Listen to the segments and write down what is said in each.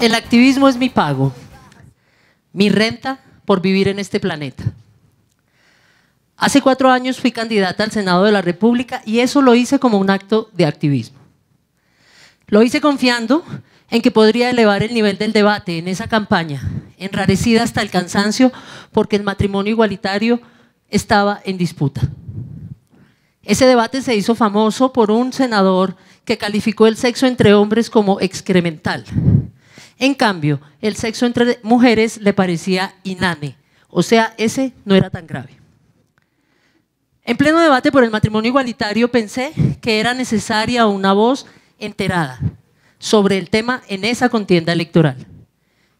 El activismo es mi pago, mi renta por vivir en este planeta. Hace 4 años fui candidata al Senado de la República y eso lo hice como un acto de activismo. Lo hice confiando en que podría elevar el nivel del debate en esa campaña, enrarecida hasta el cansancio porque el matrimonio igualitario estaba en disputa. Ese debate se hizo famoso por un senador que calificó el sexo entre hombres como excremental. En cambio, el sexo entre mujeres le parecía inane, o sea, ese no era tan grave. En pleno debate por el matrimonio igualitario pensé que era necesaria una voz enterada sobre el tema en esa contienda electoral.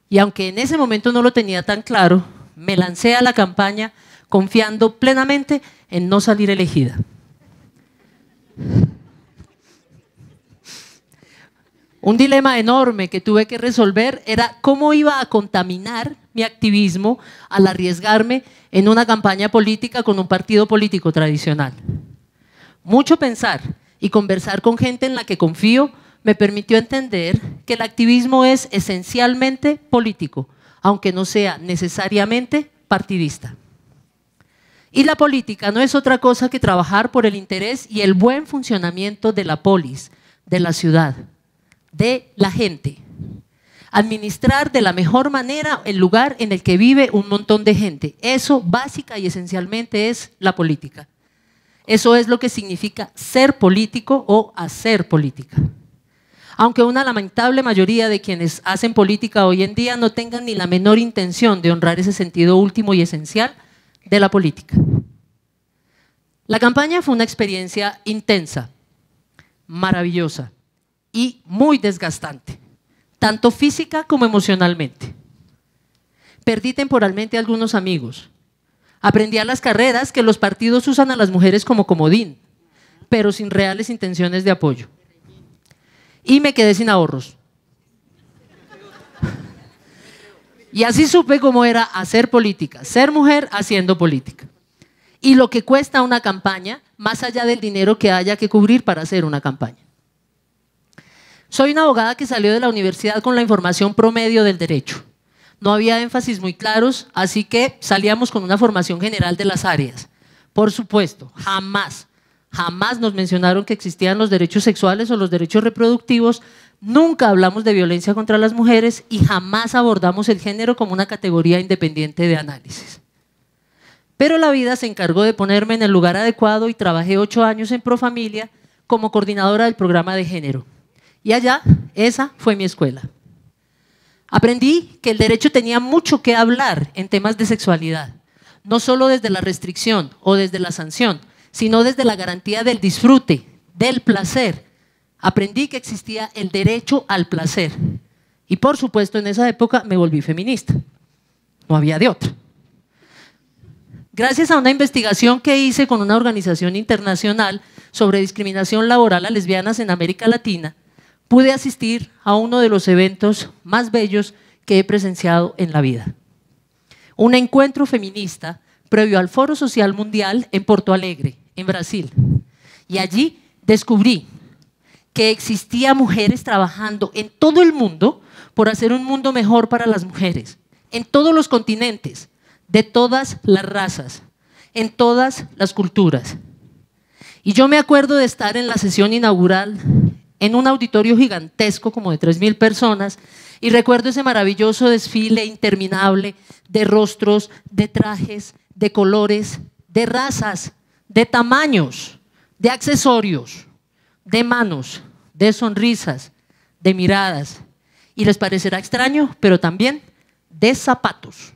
Y aunque en ese momento no lo tenía tan claro, me lancé a la campaña confiando plenamente en no salir elegida. Un dilema enorme que tuve que resolver era cómo iba a contaminar mi activismo al arriesgarme en una campaña política con un partido político tradicional. Mucho pensar y conversar con gente en la que confío me permitió entender que el activismo es esencialmente político, aunque no sea necesariamente partidista. Y la política no es otra cosa que trabajar por el interés y el buen funcionamiento de la polis, de la ciudad, de la gente. Administrar de la mejor manera el lugar en el que vive un montón de gente. Eso básica y esencialmente es la política. Eso es lo que significa ser político o hacer política. Aunque una lamentable mayoría de quienes hacen política hoy en día no tengan ni la menor intención de honrar ese sentido último y esencial de la política. La campaña fue una experiencia intensa, maravillosa y muy desgastante, tanto física como emocionalmente. Perdí temporalmente a algunos amigos. Aprendí a las carreras que los partidos usan a las mujeres como comodín, pero sin reales intenciones de apoyo. Y me quedé sin ahorros. Y así supe cómo era hacer política, ser mujer haciendo política. Y lo que cuesta una campaña, más allá del dinero que haya que cubrir para hacer una campaña. Soy una abogada que salió de la universidad con la información promedio del derecho. No había énfasis muy claros, así que salíamos con una formación general de las áreas. Por supuesto, jamás nos mencionaron que existían los derechos sexuales o los derechos reproductivos, nunca hablamos de violencia contra las mujeres y jamás abordamos el género como una categoría independiente de análisis. Pero la vida se encargó de ponerme en el lugar adecuado y trabajé 8 años en Profamilia como coordinadora del programa de género. Y allá, esa fue mi escuela. Aprendí que el derecho tenía mucho que hablar en temas de sexualidad, no solo desde la restricción o desde la sanción, sino desde la garantía del disfrute, del placer. Aprendí que existía el derecho al placer. Y por supuesto, en esa época me volví feminista. No había de otra. Gracias a una investigación que hice con una organización internacional sobre discriminación laboral a lesbianas en América Latina, pude asistir a uno de los eventos más bellos que he presenciado en la vida. Un encuentro feminista previo al Foro Social Mundial en Porto Alegre, en Brasil. Y allí descubrí que existía mujeres trabajando en todo el mundo por hacer un mundo mejor para las mujeres, en todos los continentes, de todas las razas, en todas las culturas. Y yo me acuerdo de estar en la sesión inaugural en un auditorio gigantesco como de 3.000 personas y recuerdo ese maravilloso desfile interminable de rostros, de trajes, de colores, de razas, de tamaños, de accesorios, de manos, de sonrisas, de miradas. Y les parecerá extraño, pero también de zapatos.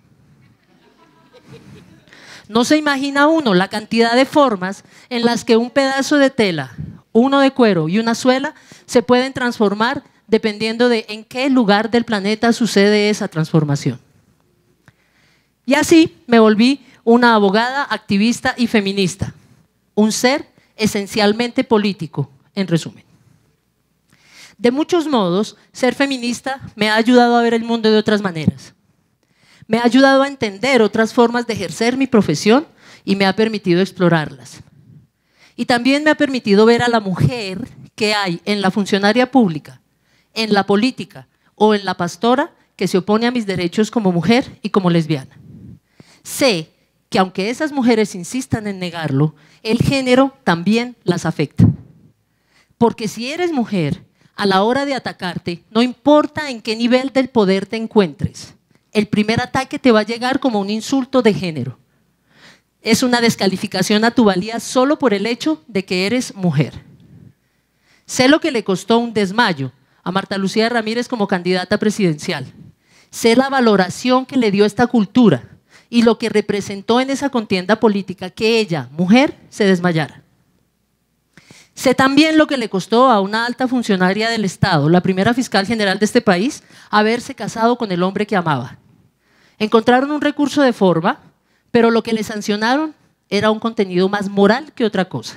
No se imagina uno la cantidad de formas en las que un pedazo de tela, uno de cuero y una suela se pueden transformar dependiendo de en qué lugar del planeta sucede esa transformación. Y así me volví una abogada, activista y feminista. Un ser esencialmente político, en resumen. De muchos modos, ser feminista me ha ayudado a ver el mundo de otras maneras. Me ha ayudado a entender otras formas de ejercer mi profesión y me ha permitido explorarlas. Y también me ha permitido ver a la mujer que hay en la funcionaria pública, en la política o en la pastora que se opone a mis derechos como mujer y como lesbiana. Sé que aunque esas mujeres insistan en negarlo, el género también las afecta. Porque si eres mujer, a la hora de atacarte, no importa en qué nivel del poder te encuentres, el primer ataque te va a llegar como un insulto de género. Es una descalificación a tu valía solo por el hecho de que eres mujer. Sé lo que le costó un desmayo a Marta Lucía Ramírez como candidata presidencial. Sé la valoración que le dio esta cultura y lo que representó en esa contienda política que ella, mujer, se desmayara. Sé también lo que le costó a una alta funcionaria del Estado, la primera fiscal general de este país, haberse casado con el hombre que amaba. Encontraron un recurso de forma, pero lo que le sancionaron era un contenido más moral que otra cosa.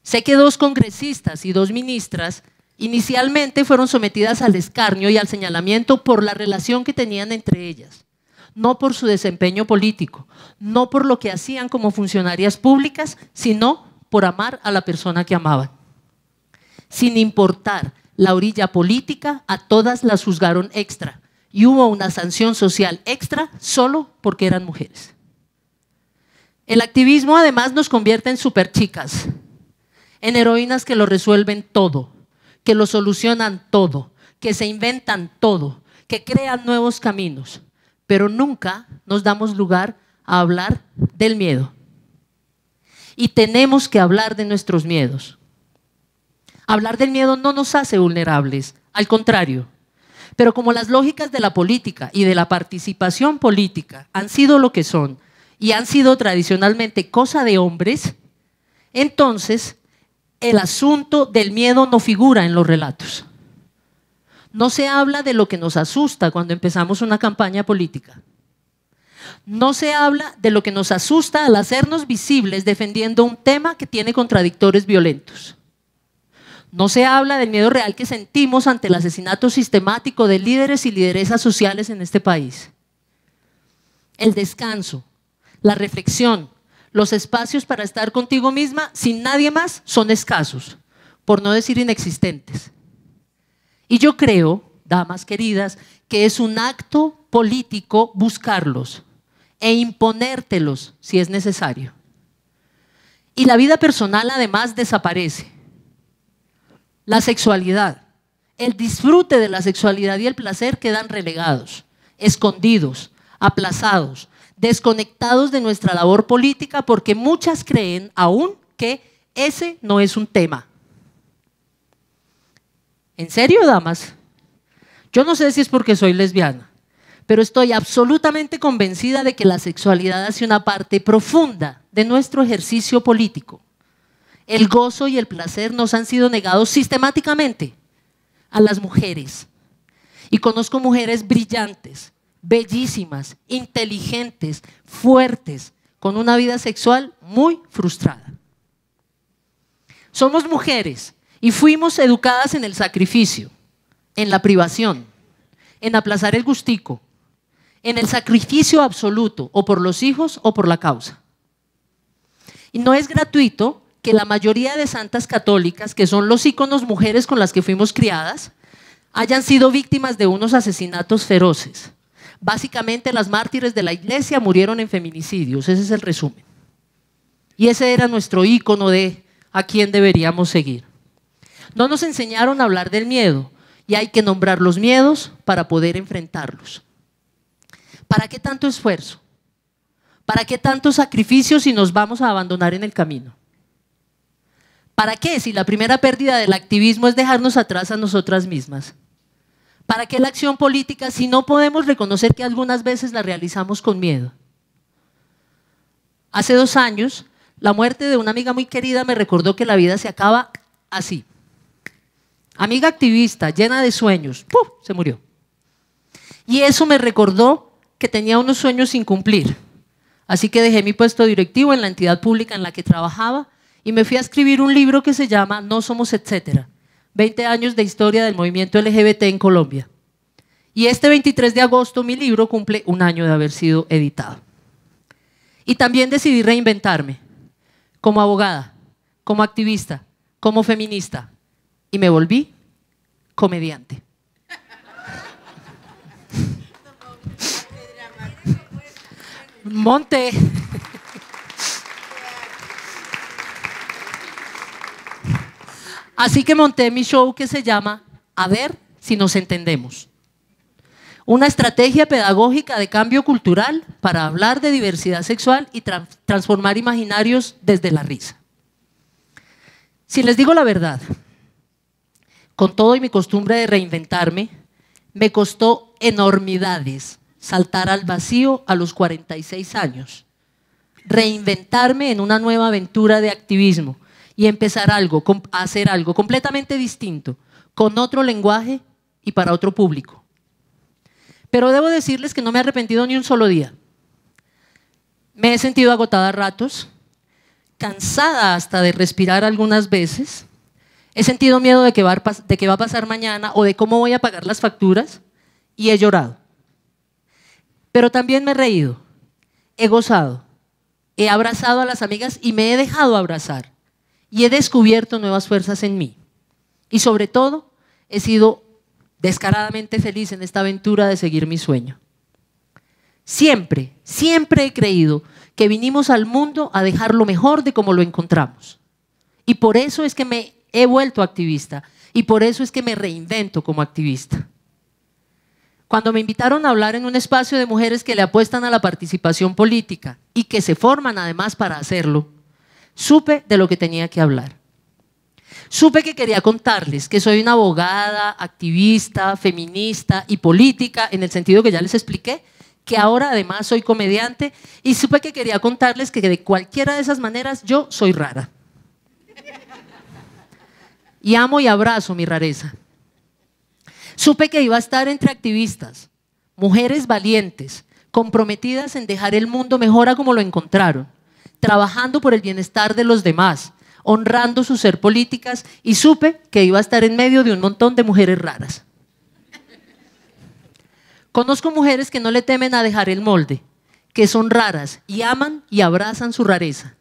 Sé que 2 congresistas y 2 ministras inicialmente fueron sometidas al escarnio y al señalamiento por la relación que tenían entre ellas, no por su desempeño político, no por lo que hacían como funcionarias públicas, sino por amar a la persona que amaban. Sin importar la orilla política, a todas las juzgaron extra y hubo una sanción social extra solo porque eran mujeres. El activismo además nos convierte en superchicas, en heroínas que lo resuelven todo, que lo solucionan todo, que se inventan todo, que crean nuevos caminos, pero nunca nos damos lugar a hablar del miedo. Y tenemos que hablar de nuestros miedos. Hablar del miedo no nos hace vulnerables, al contrario. Pero como las lógicas de la política y de la participación política han sido lo que son y han sido tradicionalmente cosa de hombres, entonces el asunto del miedo no figura en los relatos. No se habla de lo que nos asusta cuando empezamos una campaña política. No se habla de lo que nos asusta al hacernos visibles defendiendo un tema que tiene contradictores violentos. No se habla del miedo real que sentimos ante el asesinato sistemático de líderes y lideresas sociales en este país. El descanso, la reflexión, los espacios para estar contigo misma sin nadie más son escasos, por no decir inexistentes. Y yo creo, damas queridas, que es un acto político buscarlos e imponértelos si es necesario. Y la vida personal además desaparece. La sexualidad, el disfrute de la sexualidad y el placer quedan relegados, escondidos, aplazados, desconectados de nuestra labor política porque muchas creen aún que ese no es un tema. ¿En serio, damas? Yo no sé si es porque soy lesbiana, pero estoy absolutamente convencida de que la sexualidad hace una parte profunda de nuestro ejercicio político. El gozo y el placer nos han sido negados sistemáticamente a las mujeres. Y conozco mujeres brillantes, bellísimas, inteligentes, fuertes, con una vida sexual muy frustrada. Somos mujeres y fuimos educadas en el sacrificio, en la privación, en aplazar el gustico, en el sacrificio absoluto, o por los hijos o por la causa. Y no es gratuito que la mayoría de santas católicas, que son los íconos mujeres con las que fuimos criadas, hayan sido víctimas de unos asesinatos feroces. Básicamente las mártires de la iglesia murieron en feminicidios, ese es el resumen. Y ese era nuestro ícono de a quién deberíamos seguir. No nos enseñaron a hablar del miedo y hay que nombrar los miedos para poder enfrentarlos. ¿Para qué tanto esfuerzo? ¿Para qué tanto sacrificio si nos vamos a abandonar en el camino? ¿Para qué si la primera pérdida del activismo es dejarnos atrás a nosotras mismas? ¿Para qué la acción política si no podemos reconocer que algunas veces la realizamos con miedo? Hace 2 años, la muerte de una amiga muy querida me recordó que la vida se acaba así. Amiga activista, llena de sueños, ¡puf!, se murió. Y eso me recordó que tenía unos sueños sin cumplir. Así que dejé mi puesto directivo en la entidad pública en la que trabajaba y me fui a escribir un libro que se llama No somos etcétera, 20 años de historia del movimiento LGBT en Colombia. Y este 23 de agosto mi libro cumple 1 año de haber sido editado. Y también decidí reinventarme como abogada, como activista, como feminista y me volví comediante. Monté. Así que monté mi show que se llama A ver si nos entendemos. Una estrategia pedagógica de cambio cultural para hablar de diversidad sexual y transformar imaginarios desde la risa. Si les digo la verdad, con todo y mi costumbre de reinventarme, me costó enormidades saltar al vacío a los 46 años, reinventarme en una nueva aventura de activismo y empezar a hacer algo completamente distinto, con otro lenguaje y para otro público. Pero debo decirles que no me he arrepentido ni un solo día. Me he sentido agotada a ratos, cansada hasta de respirar algunas veces. He sentido miedo de qué va a pasar mañana o de cómo voy a pagar las facturas y he llorado. Pero también me he reído, he gozado, he abrazado a las amigas y me he dejado abrazar y he descubierto nuevas fuerzas en mí. Y sobre todo, he sido descaradamente feliz en esta aventura de seguir mi sueño. Siempre, siempre he creído que vinimos al mundo a dejar lo mejor de como lo encontramos. Y por eso es que me he vuelto activista y por eso es que me reinvento como activista. Cuando me invitaron a hablar en un espacio de mujeres que le apuestan a la participación política y que se forman además para hacerlo, supe de lo que tenía que hablar. Supe que quería contarles que soy una abogada, activista, feminista y política, en el sentido que ya les expliqué, que ahora además soy comediante, y supe que quería contarles que de cualquiera de esas maneras yo soy rara. Y amo y abrazo mi rareza. Supe que iba a estar entre activistas, mujeres valientes, comprometidas en dejar el mundo mejor a como lo encontraron, trabajando por el bienestar de los demás, honrando su ser políticas, y supe que iba a estar en medio de un montón de mujeres raras. Conozco mujeres que no le temen a dejar el molde, que son raras y aman y abrazan su rareza.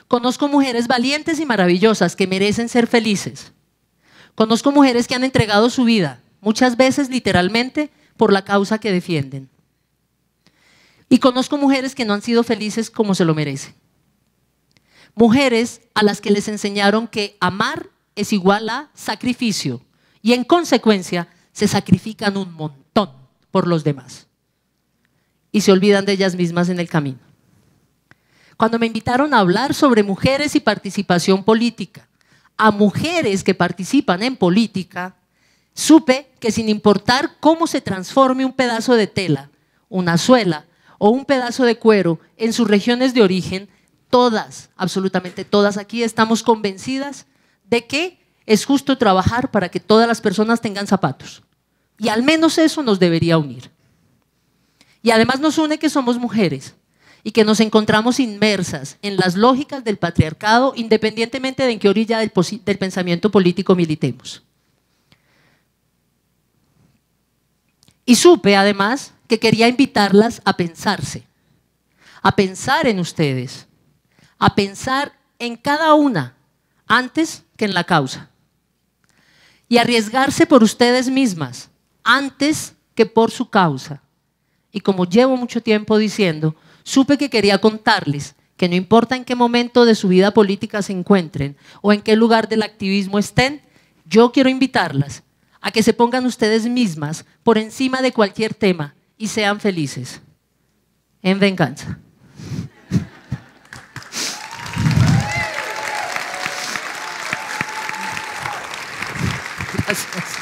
Conozco mujeres valientes y maravillosas que merecen ser felices. Conozco mujeres que han entregado su vida, muchas veces literalmente, por la causa que defienden. Y conozco mujeres que no han sido felices como se lo merecen. Mujeres a las que les enseñaron que amar es igual a sacrificio y en consecuencia se sacrifican un montón por los demás y se olvidan de ellas mismas en el camino. Cuando me invitaron a hablar sobre mujeres y participación política, a mujeres que participan en política, supe que sin importar cómo se transforme un pedazo de tela, una suela o un pedazo de cuero en sus regiones de origen, todas, absolutamente todas aquí estamos convencidas de que es justo trabajar para que todas las personas tengan zapatos. Y al menos eso nos debería unir. Y además nos une que somos mujeres y que nos encontramos inmersas en las lógicas del patriarcado, independientemente de en qué orilla del pensamiento político militemos. Y supe además que quería invitarlas a pensarse, a pensar en ustedes, a pensar en cada una antes que en la causa y arriesgarse por ustedes mismas antes que por su causa. Y como llevo mucho tiempo diciendo, supe que quería contarles que no importa en qué momento de su vida política se encuentren o en qué lugar del activismo estén, yo quiero invitarlas a que se pongan ustedes mismas por encima de cualquier tema y sean felices. En venganza. Gracias.